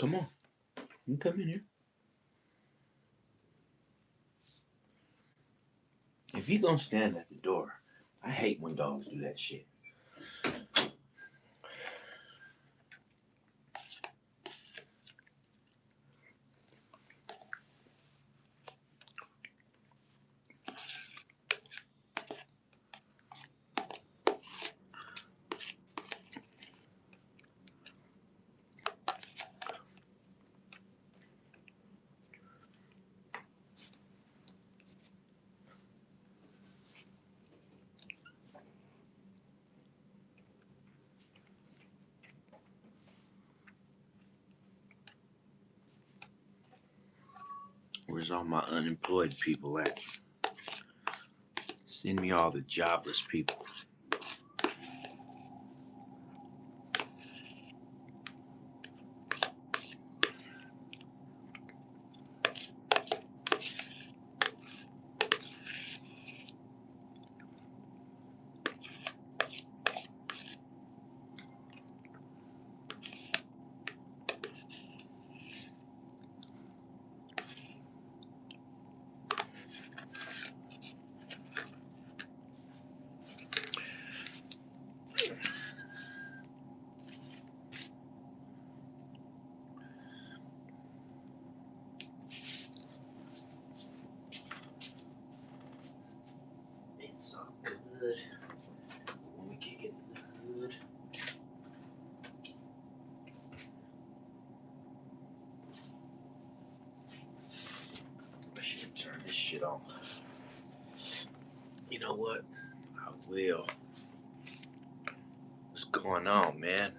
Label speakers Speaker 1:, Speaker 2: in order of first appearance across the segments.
Speaker 1: Come on. You come in here. If you gonna stand at the door, I hate when dogs do that shit. Where's all my unemployed people at? Send me all the jobless people. It's so good when we kick it in the hood. I should turn this shit on. You know what? I will. What's going on, man?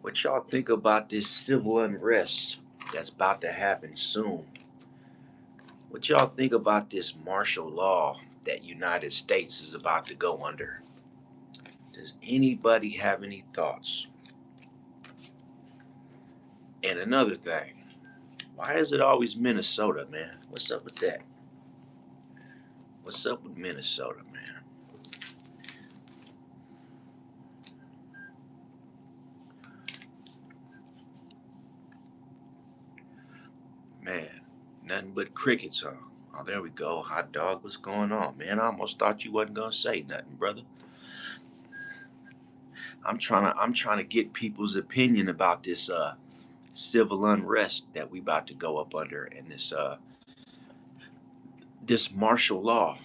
Speaker 1: What y'all think about this civil unrest that's about to happen soon? What y'all think about this martial law that United States is about to go under? Does anybody have any thoughts? And another thing, why is it always Minnesota, man? What's up with that? What's up with Minnesota, man? Man, nothing but crickets, huh? Oh, there we go. Hot dog, what's going on, man? I almost thought you wasn't gonna say nothing, brother. I'm trying to get people's opinion about this civil unrest that we about to go up under, and this martial law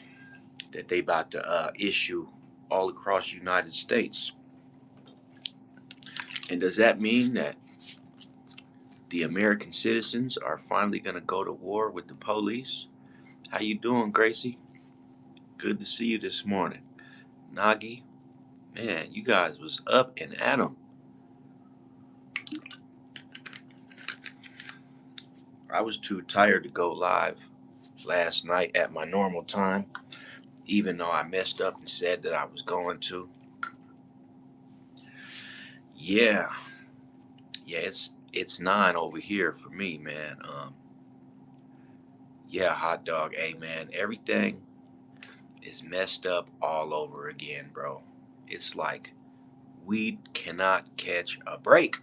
Speaker 1: that they about to issue all across the United States. And does that mean that the American citizens are finally going to go to war with the police? How you doing, Gracie? Good to see you this morning. Nagi, man, you guys was up and at 'em. I was too tired to go live last night at my normal time, even though I messed up and said that I was going to. Yeah, yeah, it's 9 over here for me, man. Yeah, hot dog, hey man, everything is messed up all over again, bro. It's like we cannot catch a break.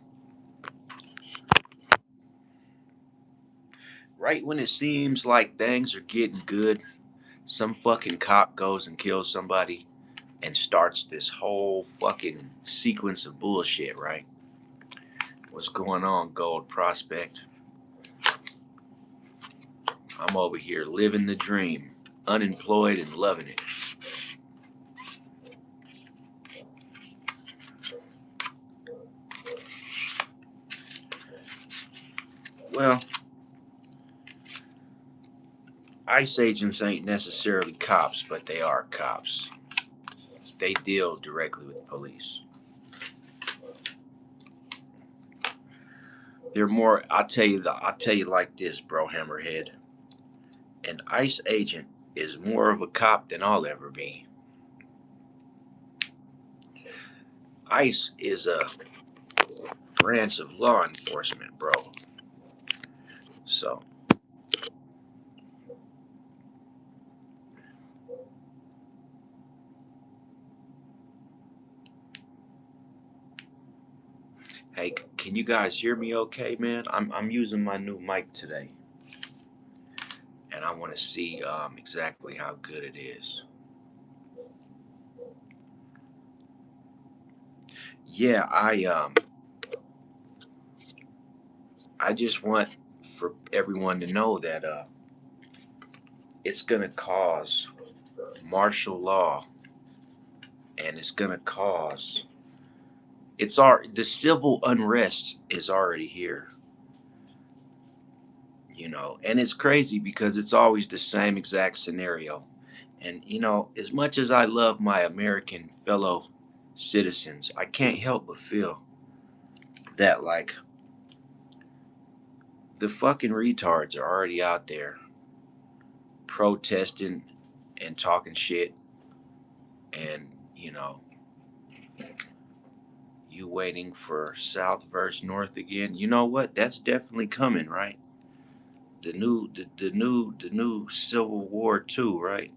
Speaker 1: Right when it seems like things are getting good, some fucking cop goes and kills somebody and starts this whole fucking sequence of bullshit, right? What's going on, Gold Prospect? I'm over here living the dream, unemployed and loving it. Well, ICE agents ain't necessarily cops, but they are cops. They deal directly with police. They're more. I'll tell you like this, bro, Hammerhead. An ICE agent is more of a cop than I'll ever be. ICE is a branch of law enforcement, bro. So, Hey, can you guys hear me okay, man? I'm using my new mic today, and I want to see exactly how good it is. Yeah, I just want for everyone to know that it's gonna cause martial law, and it's gonna cause the civil unrest is already here, and it's crazy because it's always the same exact scenario. And as much as I love my American fellow citizens, I can't help but feel that like the fucking retards are already out there protesting and talking shit, and you waiting for South versus North again. You know what? That's definitely coming, right? The new Civil War too, right?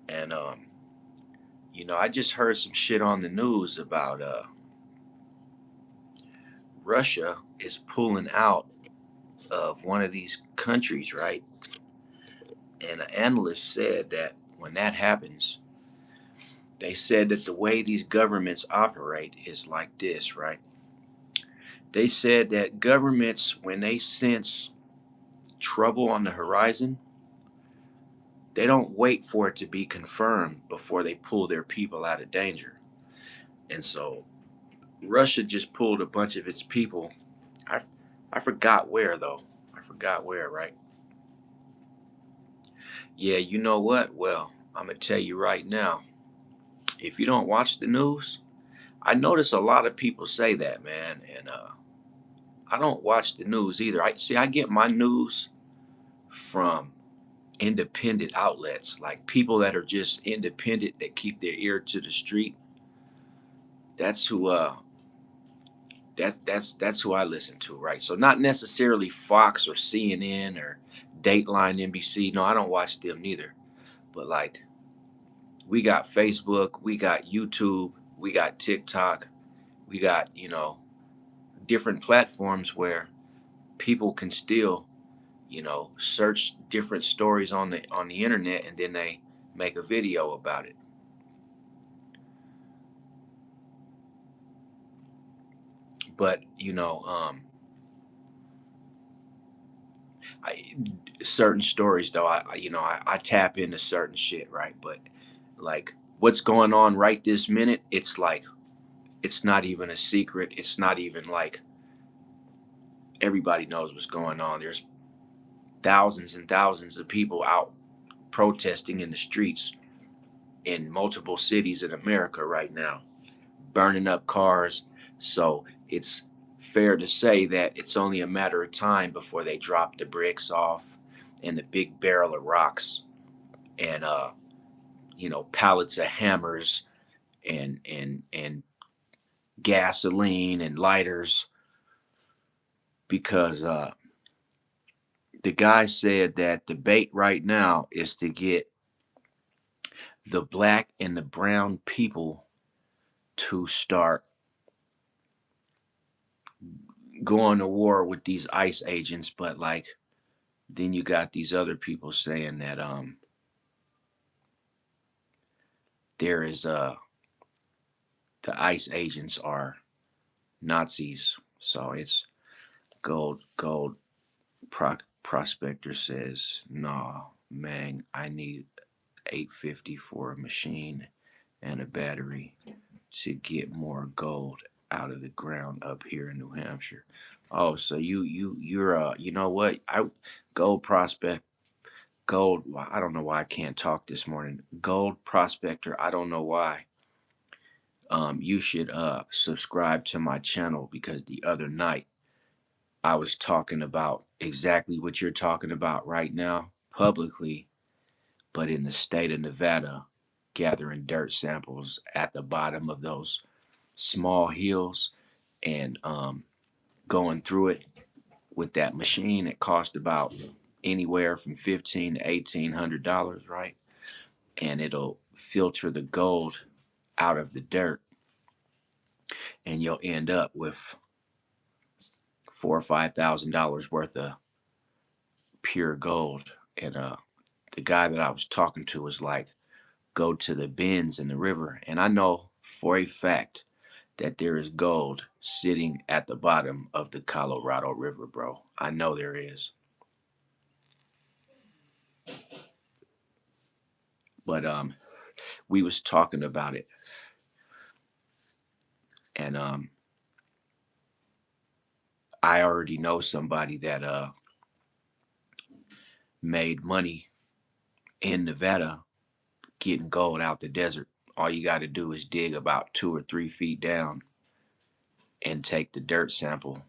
Speaker 1: And I just heard some shit on the news about Russia is pulling out of one of these countries, right? And an analyst said that when that happens, they said that the way these governments operate is like this, right? They said that governments, when they sense trouble on the horizon, they don't wait for it to be confirmed before they pull their people out of danger. And so Russia just pulled a bunch of its people. I, I forgot where, though. I forgot where, right? Yeah, you know what? Well, I'm going to tell you right now, if you don't watch the news, I notice a lot of people say that, man. And I don't watch the news either. I get my news from independent outlets, like people that are just independent that keep their ear to the street. That's who that's who I listen to, right? So not necessarily Fox or CNN or Dateline NBC. No, I don't watch them neither. But like we got Facebook, we got YouTube, we got TikTok, we got, different platforms where people can still, search different stories on the internet, and then they make a video about it. But I, certain stories though, I tap into certain shit, right? But like what's going on right this minute, it's like it's not even a secret. It's not even like everybody knows what's going on. There's thousands and thousands of people out protesting in the streets in multiple cities in America right now, burning up cars. So it's fair to say that it's only a matter of time before they drop the bricks off and the big barrel of rocks, and pallets of hammers and gasoline and lighters, because the guy said that the bait right now is to get the black and the brown people to start going to war with these ICE agents. But like then you got these other people saying that there is the ICE agents are Nazis. So it's gold prospector says, nah, man, I need 850 for a machine and a battery to get more gold out of the ground up here in New Hampshire. Oh, so you're you know what? I gold prospect gold. I don't know why I can't talk this morning. Gold prospector. I don't know why. You should subscribe to my channel, because the other night I was talking about exactly what you're talking about right now publicly, but in the state of Nevada, gathering dirt samples at the bottom of those small hills, and going through it with that machine. It cost about anywhere from $1,500 to $1,800, right? And it'll filter the gold out of the dirt. and you'll end up with $4 or $5,000 worth of pure gold. And the guy that I was talking to was like, go to the bends in the river. And I know for a fact that there is gold sitting at the bottom of the Colorado River, bro. I know there is. But we was talking about it, and I already know somebody that made money in Nevada getting gold out the desert. All you got to do is dig about 2 or 3 feet down and take the dirt sample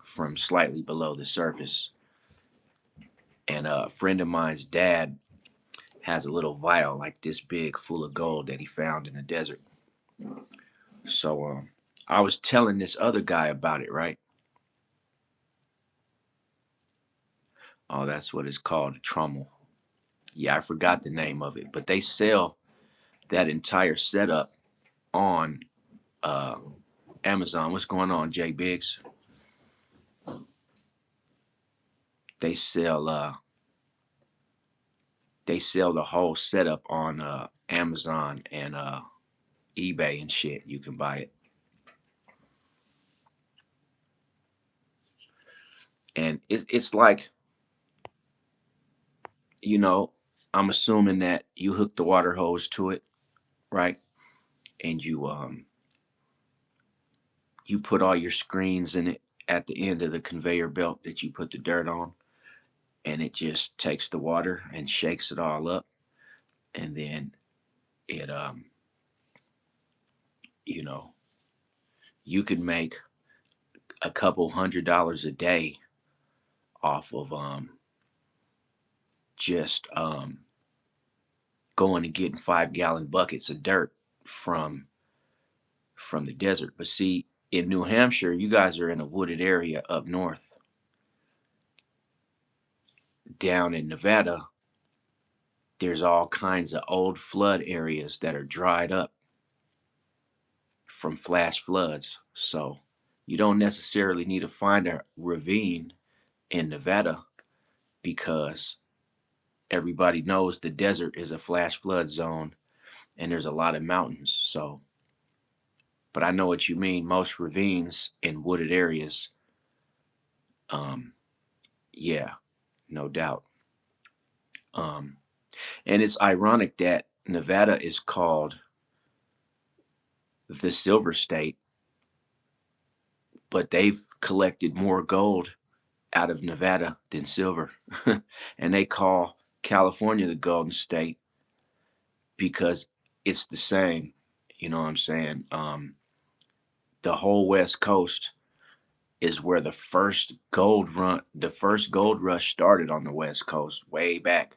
Speaker 1: from slightly below the surface. And a friend of mine's dad has a little vial like this big full of gold that he found in the desert. So I was telling this other guy about it, right? Oh, that's what it's called, a trommel. Yeah, I forgot the name of it, but they sell that entire setup on uh, Amazon. What's going on, Jay Biggs? They sell uh, they sell the whole setup on Amazon and eBay and shit. You can buy it, and it's like, you know, I'm assuming that you hook the water hose to it, right? And you put all your screens in it at the end of the conveyor belt that you put the dirt on, and it just takes the water and shakes it all up, and then it you know, you could make a couple $100 a day off of just going and getting 5 gallon buckets of dirt from the desert. But see, in New Hampshire, you guys are in a wooded area up north. Down in Nevada, there's all kinds of old flood areas that are dried up from flash floods. So you don't necessarily need to find a ravine in Nevada because everybody knows the desert is a flash flood zone and there's a lot of mountains. So, but I know what you mean. Most ravines in wooded areas, um, yeah, no doubt. Um, and it's ironic that Nevada is called the Silver State, but they've collected more gold out of Nevada than silver. And they call California the Golden State because it's the same. You know what I'm saying? The whole West Coast is where the first gold rush started on the West Coast way back.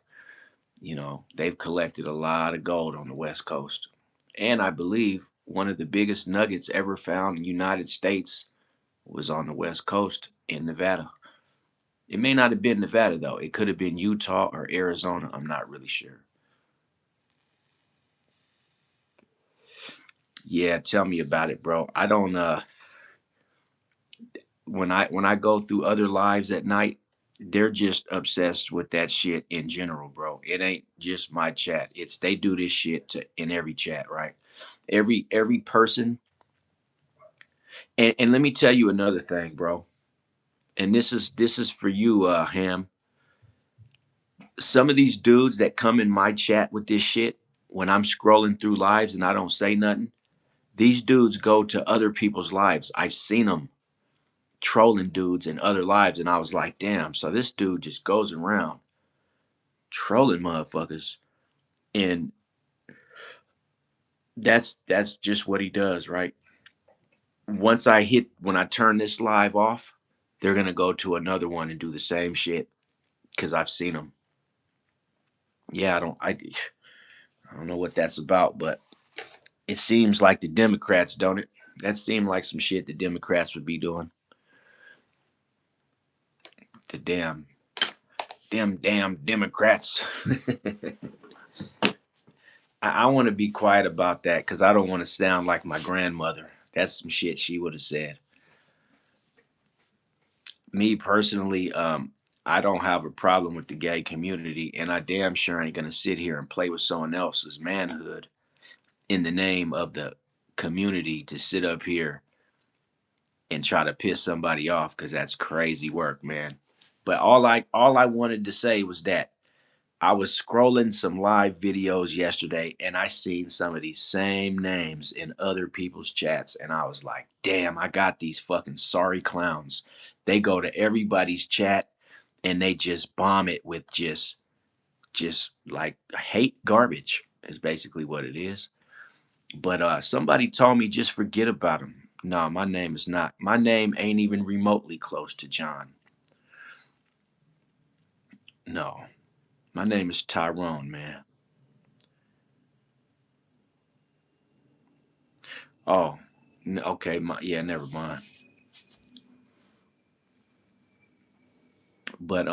Speaker 1: You know, they've collected a lot of gold on the West Coast. And I believe one of the biggest nuggets ever found in the United States was on the West Coast in Nevada. It may not have been Nevada though. It could have been Utah or Arizona. I'm not really sure. Yeah, tell me about it, bro. I don't when I go through other lives at night, they're just obsessed with that shit in general, bro. It ain't just my chat. It's they do this shit to in every chat, right? Every person. And let me tell you another thing, bro. And this is for you, Ham. Some of these dudes that come in my chat with this shit when I'm scrolling through lives and I don't say nothing, these dudes go to other people's lives. I've seen them trolling dudes in other lives, and I was like, damn. So this dude just goes around trolling motherfuckers, and that's just what he does, right? When I turn this live off, they're gonna go to another one and do the same shit because I've seen them. Yeah, I don't know what that's about, but it seems like the Democrats, don't it? That seemed like some shit the Democrats would be doing. The damn Democrats. I want to be quiet about that because I don't want to sound like my grandmother That's some shit she would have said. Me personally, I don't have a problem with the gay community, and I damn sure ain't gonna sit here and play with someone else's manhood in the name of the community to sit up here and try to piss somebody off because that's crazy work, man. But all I wanted to say was that I was scrolling some live videos yesterday and I seen some of these same names in other people's chats and I was like, "Damn, I got these fucking sorry clowns." They go to everybody's chat and they just bomb it with just like hate garbage is basically what it is. But somebody told me just forget about him. No, my name is not. My name ain't even remotely close to John. No, my name is Tyrone, man. Oh, okay. Yeah, never mind. But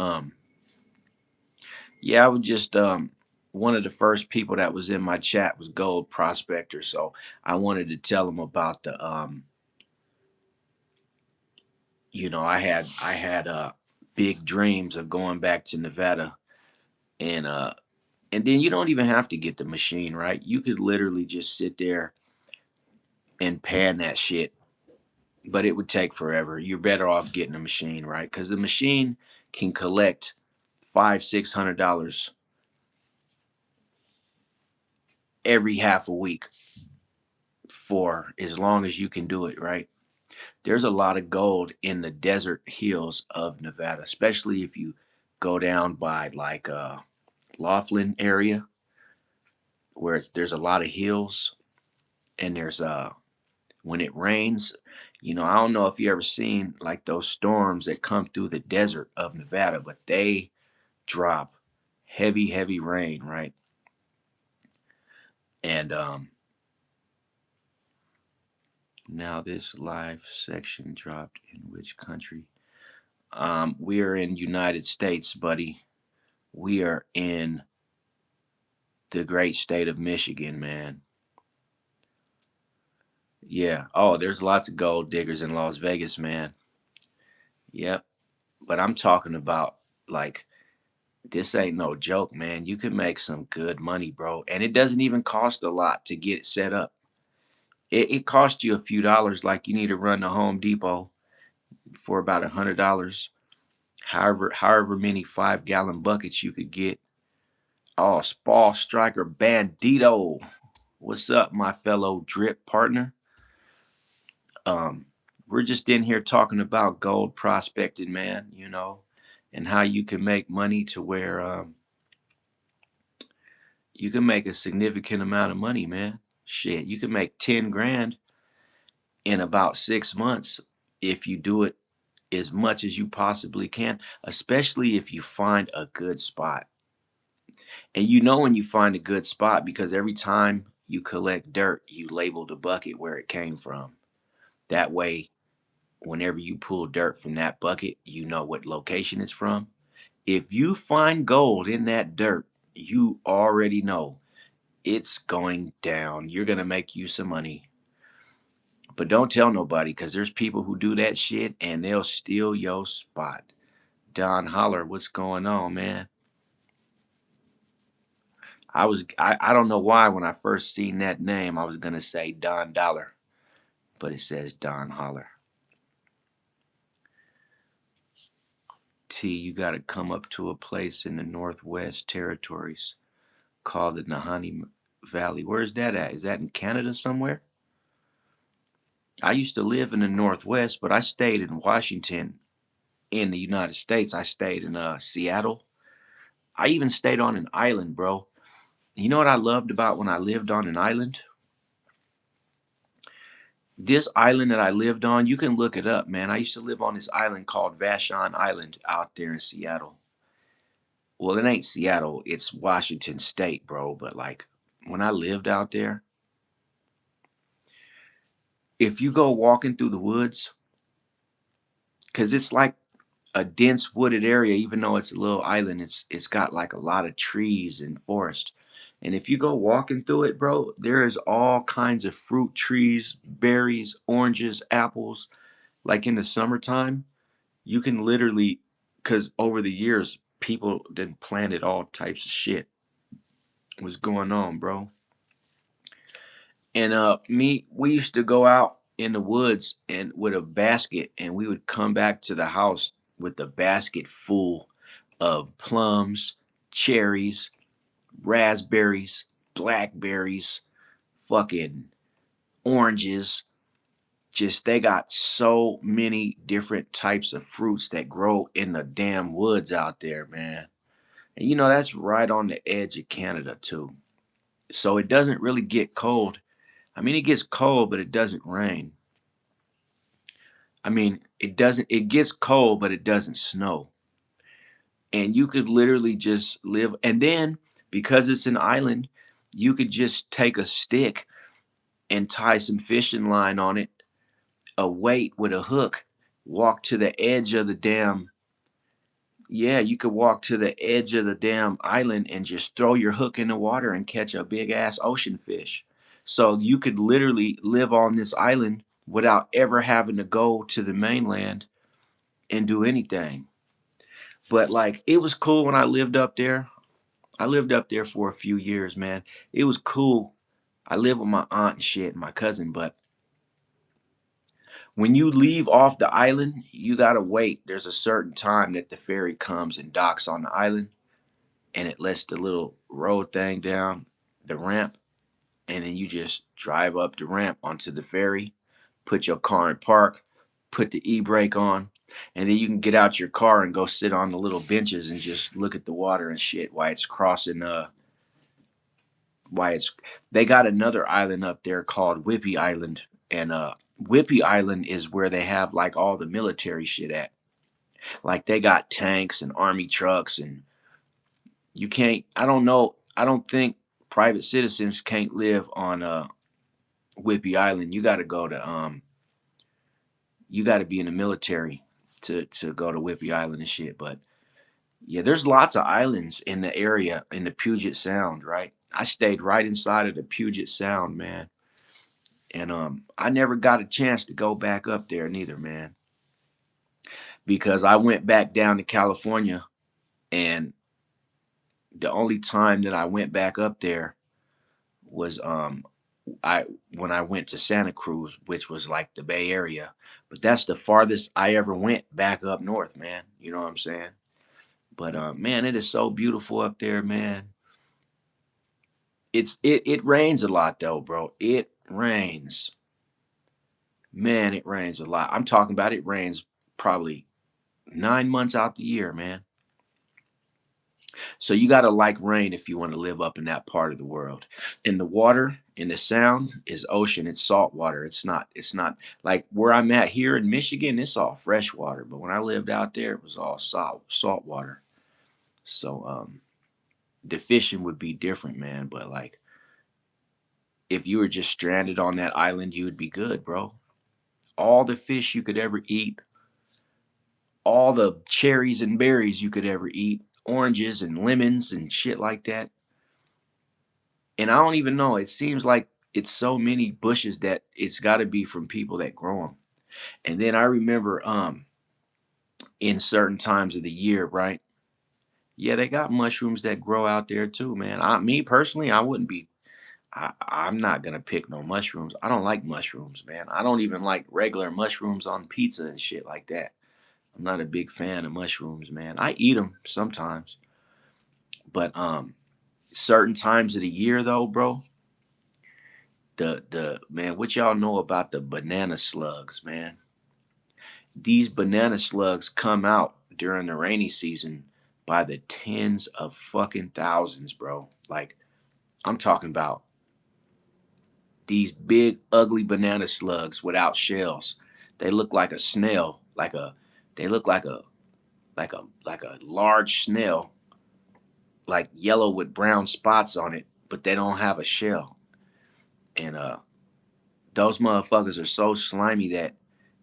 Speaker 1: yeah, I was just one of the first people that was in my chat was Gold Prospector, so I wanted to tell him about the I had big dreams of going back to Nevada and and then you don't even have to get the machine, right? You could literally just sit there and pan that shit, but it would take forever. You're better off getting a machine, right? Because the machine can collect $500-$600 every half a week for as long as you can do it, right? There's a lot of gold in the desert hills of Nevada, especially if you go down by like Laughlin area where there's a lot of hills and there's when it rains, I don't know if you ever seen like those storms that come through the desert of Nevada, but they drop heavy, heavy rain, right? And now this live section dropped in which country? We are in United States, buddy. We are in the great state of Michigan, man. Yeah. Oh, there's lots of gold diggers in Las Vegas, man. Yep. But I'm talking about like this ain't no joke, man. You can make some good money, bro. And it doesn't even cost a lot to get it set up. It costs you a few dollars, like you need to run to Home Depot for about $100. However many 5-gallon buckets you could get. Oh, Spall Striker Bandito. What's up, my fellow drip partner? Um, we're just in here talking about gold prospecting, man, and how you can make money to where you can make a significant amount of money, man. Shit, you can make 10 grand in about 6 months if you do it as much as you possibly can, especially if you find a good spot. And when you find a good spot because every time you collect dirt, you label the bucket where it came from. That way, whenever you pull dirt from that bucket, you know what location it's from. If you find gold in that dirt, you already know it's going down. You're going to make you some money. But don't tell nobody because there's people who do that shit and they'll steal your spot. Don Holler, what's going on, man? I don't know why when I first seen that name I was gonna say Don Dollar, but it says Don Holler. T, you gotta come up to a place in the Northwest Territories called the Nahanni Valley. Where's that at? Is that in Canada somewhere? I used to live in the Northwest, but I stayed in Washington in the United States. I stayed in Seattle. I even stayed on an island, bro. You know what I loved about when I lived on an island? This island that I lived on, you can look it up, man. I used to live on this island called Vashon Island out there in Seattle. Well, it ain't Seattle, it's Washington State, bro. But like when I lived out there, if you go walking through the woods, because it's like a dense wooded area, even though it's a little island, it's got like a lot of trees and forest. And if you go walking through it, bro, there is all kinds of fruit trees, berries, oranges, apples. Like in the summertime, you can literally, because over the years, people then planted all types of shit was going on, bro. And we used to go out in the woods and with a basket, and we would come back to the house with the basket full of plums, cherries, raspberries, blackberries, fucking oranges. Just they got so many different types of fruits that grow in the damn woods out there, man. And that's right on the edge of Canada too. So it doesn't really get cold. I mean, it gets cold, but it doesn't rain. I mean, it gets cold, but it doesn't snow. And you could literally just live. And then because it's an island, you could just take a stick and tie some fishing line on it, a weight with a hook, walk to the edge of the damn. Yeah, you could walk to the edge of the damn island and just throw your hook in the water and catch a big ass ocean fish. So you could literally live on this island without ever having to go to the mainland and do anything. But like it was cool when I lived up there. I lived up there for a few years, man. It was cool. I lived with my aunt and shit and my cousin, but when you leave off the island, you gotta wait. There's a certain time that the ferry comes and docks on the island, and it lets the little road thing down the ramp, and then you just drive up the ramp onto the ferry, put your car in park, put the e-brake on, and then you can get out your car and go sit on the little benches and just look at the water and shit while it's crossing. Why it's They got another island up there called Whippy Island, and Whippy Island is where they have like all the military shit at. Like they got tanks and army trucks, and you can't. I don't know. I don't think private citizens can't live on Whippy Island. You got to go to you got to be in the military to go to Whippy Island and shit. But yeah, there's lots of islands in the area in the Puget Sound, right? I stayed right inside of the Puget Sound, man. And I never got a chance to go back up there neither, man, because I went back down to California, and the only time that I went back up there was I when I went to Santa Cruz, which was like the Bay Area. But that's the farthest I ever went back up north, man. You know what I'm saying? But man, it is so beautiful up there, man. It rains a lot though, bro. It rains. Man, it rains a lot. I'm talking about it rains probably 9 months out the year, man. So you gotta like rain if you want to live up in that part of the world. And the water in the sound is ocean. It's salt water. It's not like where I'm at here in Michigan, it's all fresh water. But when I lived out there, it was all salt water. So the fishing would be different, man. But like if you were just stranded on that island, you would be good, bro. All the fish you could ever eat, all the cherries and berries you could ever eat, oranges and lemons and shit like that. And I don't even know. It seems like it's so many bushes that it's got to be from people that grow them. And then I remember in certain times of the year, right? Yeah, they got mushrooms that grow out there too, man. Me personally, I wouldn't be. I'm not gonna pick no mushrooms. I don't like mushrooms, man. I don't even like regular mushrooms on pizza and shit like that. I'm not a big fan of mushrooms, man. I eat them sometimes, but certain times of the year though, bro, the man, what y'all know about the banana slugs, man? These banana slugs come out during the rainy season by the tens of fucking thousands, bro. Like I'm talking about these big ugly banana slugs without shells. They look like a snail, they look like a large snail, like yellow with brown spots on it, but they don't have a shell. And those motherfuckers are so slimy that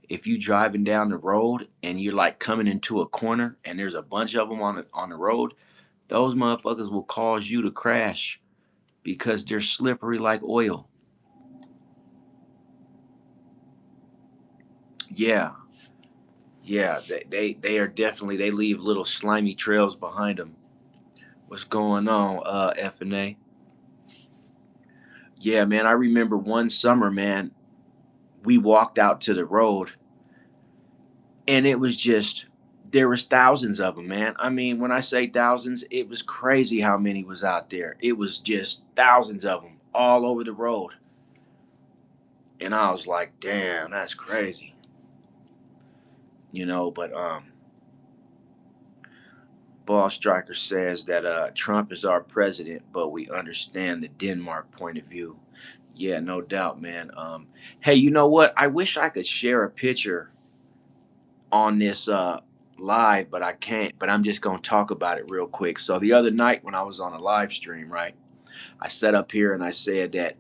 Speaker 1: if you driving down the road and you're like coming into a corner and there's a bunch of them on the road, those motherfuckers will cause you to crash because they're slippery like oil. Yeah, yeah, they are definitely, they leave little slimy trails behind them. What's going on, FNA? Yeah, man, I remember one summer, man, we walked out to the road and it was just, there was thousands of them, man. I mean, when I say thousands, it was crazy how many was out there. It was just thousands of them all over the road. And I was like, damn, that's crazy. But Ball Striker says that Trump is our president, but we understand the Denmark point of view. Yeah, no doubt, man. Hey, you know what? I wish I could share a picture on this live, but I can't. But I'm just gonna talk about it real quick. So the other night when I was on a live stream, right, I sat up here and I said that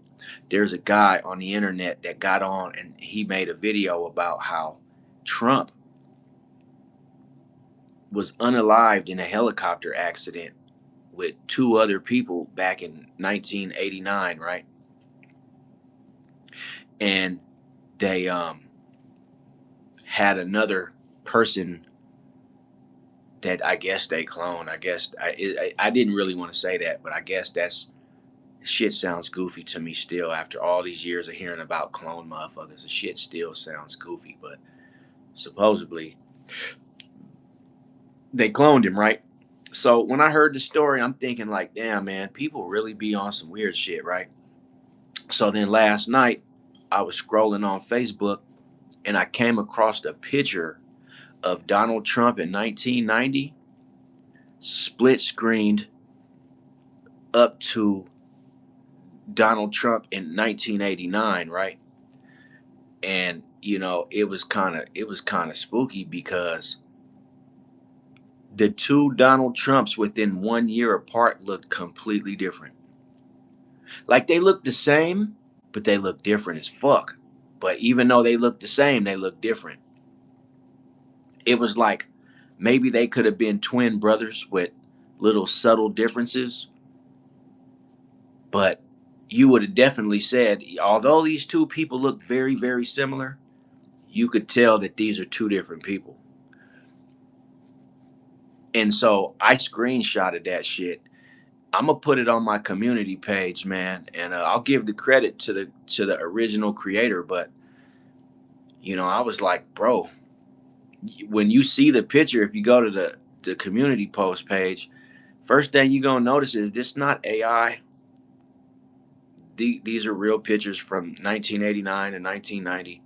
Speaker 1: there's a guy on the internet that got on and he made a video about how Trump was unalived in a helicopter accident with two other people back in 1989, right? And they had another person that I guess they cloned. I guess I didn't really want to say that, but I guess that's shit sounds goofy to me still after all these years of hearing about clone motherfuckers. The shit still sounds goofy, but supposedly they cloned him, right? So when I heard the story, I'm thinking like, damn, man, people really be on some weird shit, right? So then last night, I was scrolling on Facebook and I came across a picture of Donald Trump in 1990, split screened up to Donald Trump in 1989, right? And it was kind of spooky because the two Donald Trumps within 1 year apart looked completely different. Like they look the same, but they look different as fuck. But even though they look the same, they look different. It was like maybe they could have been twin brothers with little subtle differences, but you would have definitely said, although these two people look very, very similar, you could tell that these are two different people. And so I screenshotted that shit. I'm gonna put it on my community page, man, and I'll give the credit to the original creator. But I was like, bro, when you see the picture, if you go to the community post page, first thing you're gonna notice is this not AI. These are real pictures from 1989 and 1990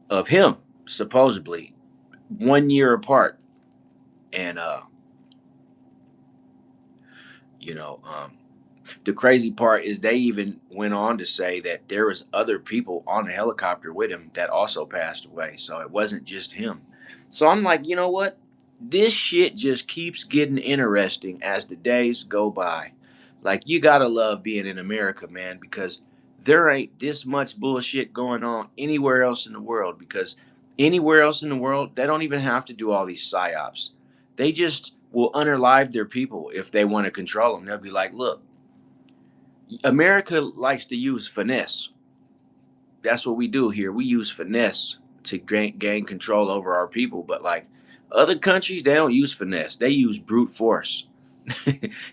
Speaker 1: of him, supposedly 1 year apart. And you know, the crazy part is they even went on to say that there was other people on the helicopter with him that also passed away. So it wasn't just him. So I'm like, you know what? This shit just keeps getting interesting as the days go by. Like you gotta love being in America, man, because there ain't this much bullshit going on anywhere else in the world. Because anywhere else in the world, they don't even have to do all these psyops. They just will unalive their people if they want to control them. They'll be like, look, America likes to use finesse. That's what we do here. We use finesse to gain control over our people. But like other countries, they don't use finesse. They use brute force.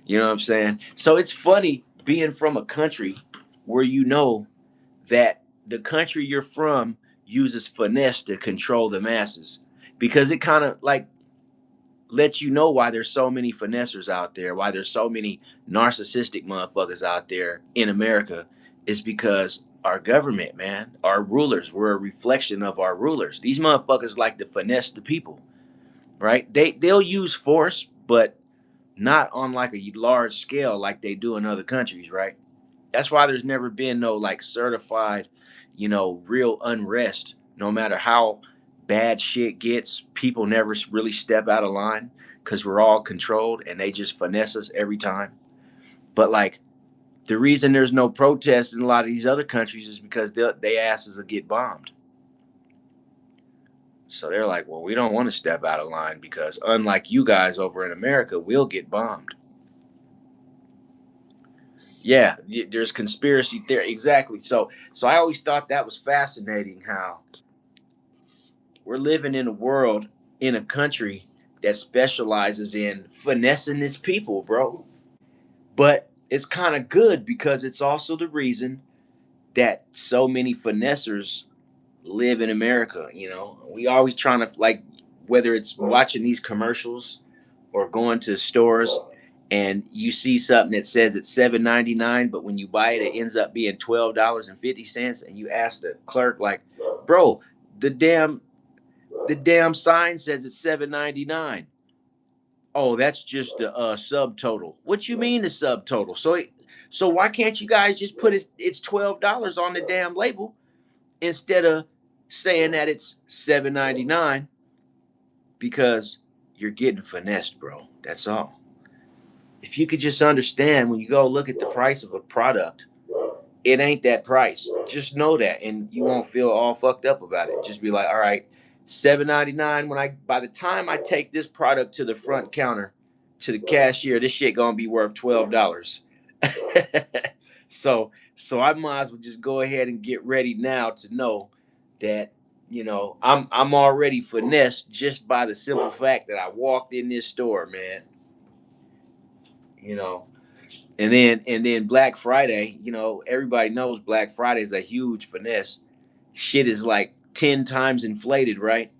Speaker 1: You know what I'm saying? So it's funny being from a country where you know that the country you're from uses finesse to control the masses because it kind of like lets you know why there's so many finessers out there, why there's so many narcissistic motherfuckers out there in America, is because our government, man, our rulers, we're a reflection of our rulers. These motherfuckers like to finesse the people, right? They'll use force, but not on like a large scale like they do in other countries, right? That's why there's never been no like certified, real unrest. No matter how bad shit gets, people never really step out of line because we're all controlled and they just finesse us every time. But like the reason there's no protest in a lot of these other countries is because they asses will get bombed. So they're like, well, we don't want to step out of line because unlike you guys over in America, we'll get bombed. Yeah, there's conspiracy there. Exactly. So I always thought that was fascinating how we're living in a world, in a country that specializes in finessing its people, bro. But it's kind of good because it's also the reason that so many finessers live in America. We always trying to, like, whether it's watching these commercials or going to stores and you see something that says it's 7.99, but when you buy it, it ends up being $12.50, and you ask the clerk, like, bro, the damn the damn sign says it's 7.99. Oh, that's just the subtotal. What you mean the subtotal? So why can't you guys just put it's $12 on the damn label instead of saying that it's 7.99? Because you're getting finessed, bro. That's all. If you could just understand, when you go look at the price of a product, it ain't that price. Just know that, and you won't feel all fucked up about it. Just be like, all right, 7.99. By the time I take this product to the front counter, to the cashier, this shit gonna be worth $12. So I might as well just go ahead and get ready now to know that I'm already finessed just by the simple fact that I walked in this store, man. You know, and then Black Friday, everybody knows Black Friday is a huge finesse. Shit is like 10 times inflated, right?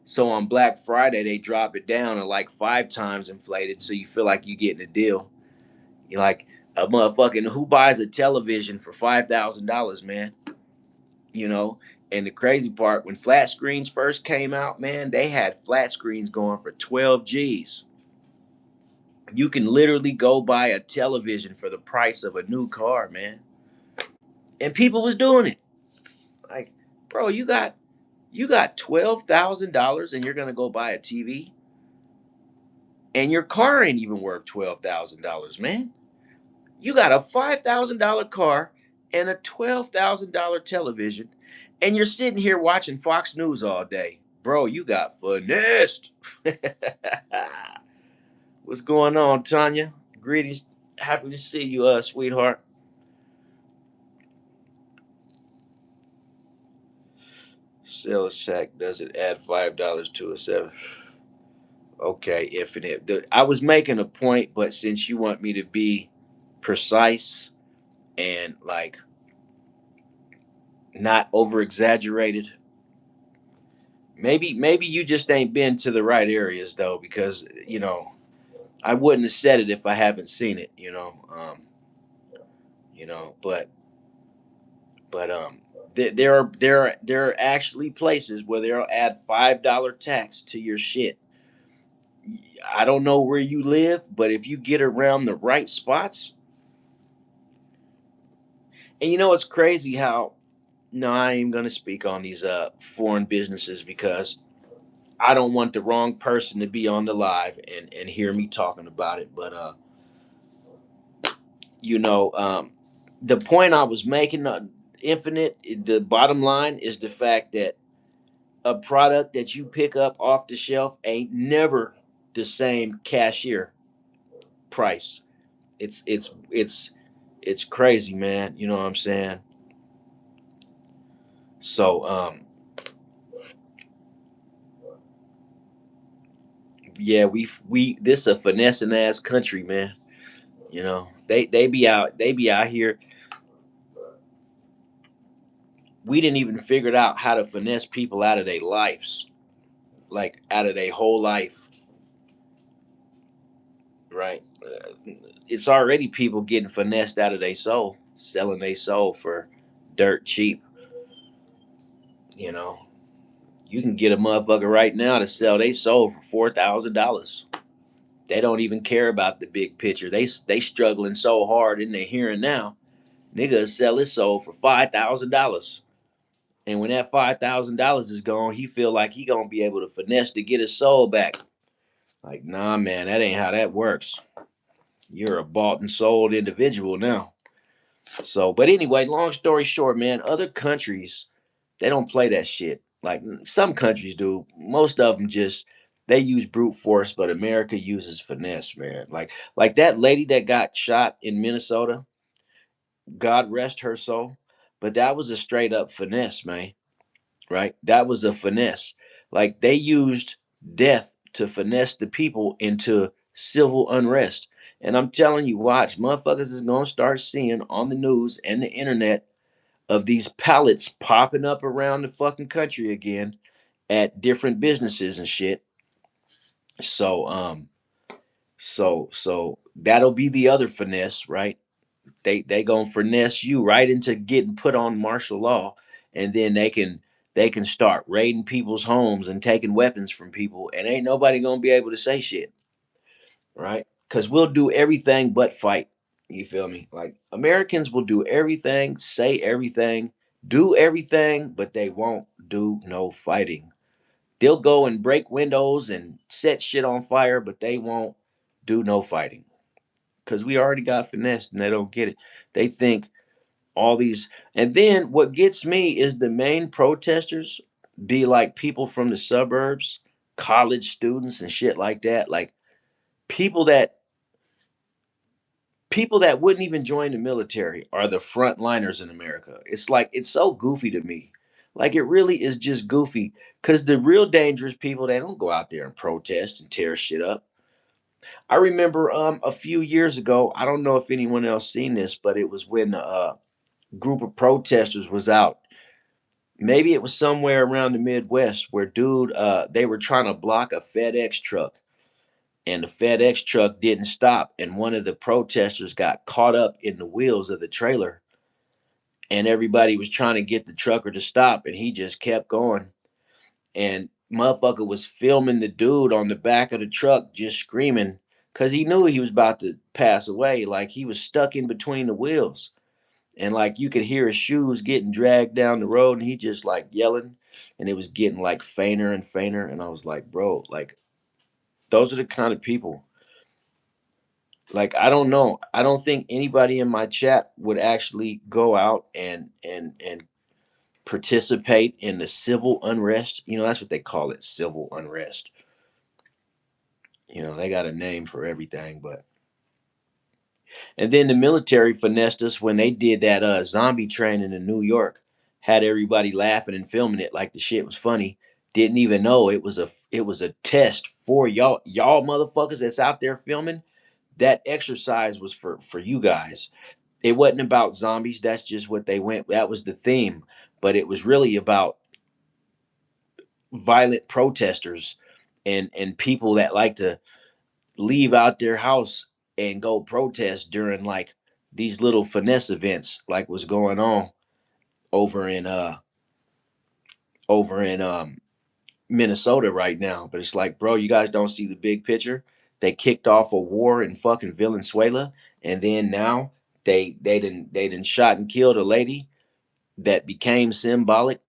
Speaker 1: So on Black Friday they drop it down to like 5 times inflated, so you feel like you're getting a deal. You're like, a motherfucking, who buys a television for $5,000, man? You know, and the crazy part, when flat screens first came out, man, they had flat screens going for 12 G's. You can literally go buy a television for the price of a new car, man. And people was doing it. Like, bro, you got $12,000 and you're gonna go buy a TV, and your car ain't even worth $12,000, man. You got a $5,000 car and a $12,000 television, and you're sitting here watching Fox News all day. Bro, you got finessed. What's going on, Tanya? Greetings. Happy to see you, sweetheart. Sales check doesn't add $5 to a seven. Okay, Infinite. I was making a point, but since you want me to be precise and, like, not over exaggerated, maybe you just ain't been to the right areas, though, because I wouldn't have said it if I haven't seen it. But there are actually places where they'll add $5 tax to your shit. I don't know where you live, but if you get around the right spots, and it's crazy how, no, I ain't gonna speak on these foreign businesses because I don't want the wrong person to be on the live and hear me talking about it. But you know, um, the point I was making, Infinite, the bottom line is the fact that a product that you pick up off the shelf ain't never the same cashier price. It's crazy, man. You know what I'm saying? So yeah, we this a finessing ass country, man. They be out here. We didn't even figure out how to finesse people out of their lives, like out of their whole life, right? It's already people getting finessed out of their soul, selling their soul for dirt cheap. You know, you can get a motherfucker right now to sell their soul for $4,000. They don't even care about the big picture. They struggling so hard in their here and now. Nigga sell his soul for $5,000. And when that $5,000 is gone, he feel like he gonna be able to finesse to get his soul back. Like, nah, man, that ain't how that works. You're a bought and sold individual now. So, but anyway, long story short, man, other countries, they don't play that shit. Like, some countries do. Most of them just, they use brute force, but America uses finesse, man. Like that lady that got shot in Minnesota. God rest her soul. But that was a straight up finesse, man. Right? That was a finesse. Like they used death to finesse the people into civil unrest. And I'm telling you, watch, motherfuckers is gonna start seeing on the news and the internet of these pallets popping up around the fucking country again at different businesses and shit. So so that'll be the other finesse, right? They gonna finesse you right into getting put on martial law, and then they can start raiding people's homes and taking weapons from people, and ain't nobody gonna be able to say shit, right? Because we'll do everything but fight. You feel me? Like Americans will do everything, say everything, do everything, but they won't do no fighting. They'll go and break windows and set shit on fire, but they won't do no fighting. Because we already got finessed and they don't get it. They think all these, and then what gets me is the main protesters be like people from the suburbs, college students and shit like that. Like people that people that wouldn't even join the military are the frontliners in America. It's like it's so goofy to me. Like it really is just goofy. Cause the real dangerous people, they don't go out there and protest and tear shit up. I remember a few years ago, I don't know if anyone else seen this, but it was when group of protesters was out. Maybe it was somewhere around the Midwest where dude they were trying to block a FedEx truck, and the FedEx truck didn't stop, and one of the protesters got caught up in the wheels of the trailer, and everybody was trying to get the trucker to stop, and he just kept going, and motherfucker was filming the dude on the back of the truck just screaming because he knew he was about to pass away, like he was stuck in between the wheels, and like you could hear his shoes getting dragged down the road, and he just like yelling, and it was getting like fainter and fainter, and I was like, bro, like those are the kind of people. Like I don't know, I don't think anybody in my chat would actually go out and participate in the civil unrest. That's what they call it, civil unrest. They got a name for everything. But and then the military finessed us when they did that zombie training in New York. Had everybody laughing and filming it like the shit was funny. Didn't even know it was a test for y'all motherfuckers that's out there filming. That exercise was for you guys. It wasn't about zombies. That's just what they went. That was the theme. But it was really about violent protesters and people that like to leave out their house and go protest during like these little finesse events like what's going on over in uh over in Minnesota right now. But it's like, bro, you guys don't see the big picture. They kicked off a war in fucking Venezuela, and then now they didn't shot and killed a lady that became symbolic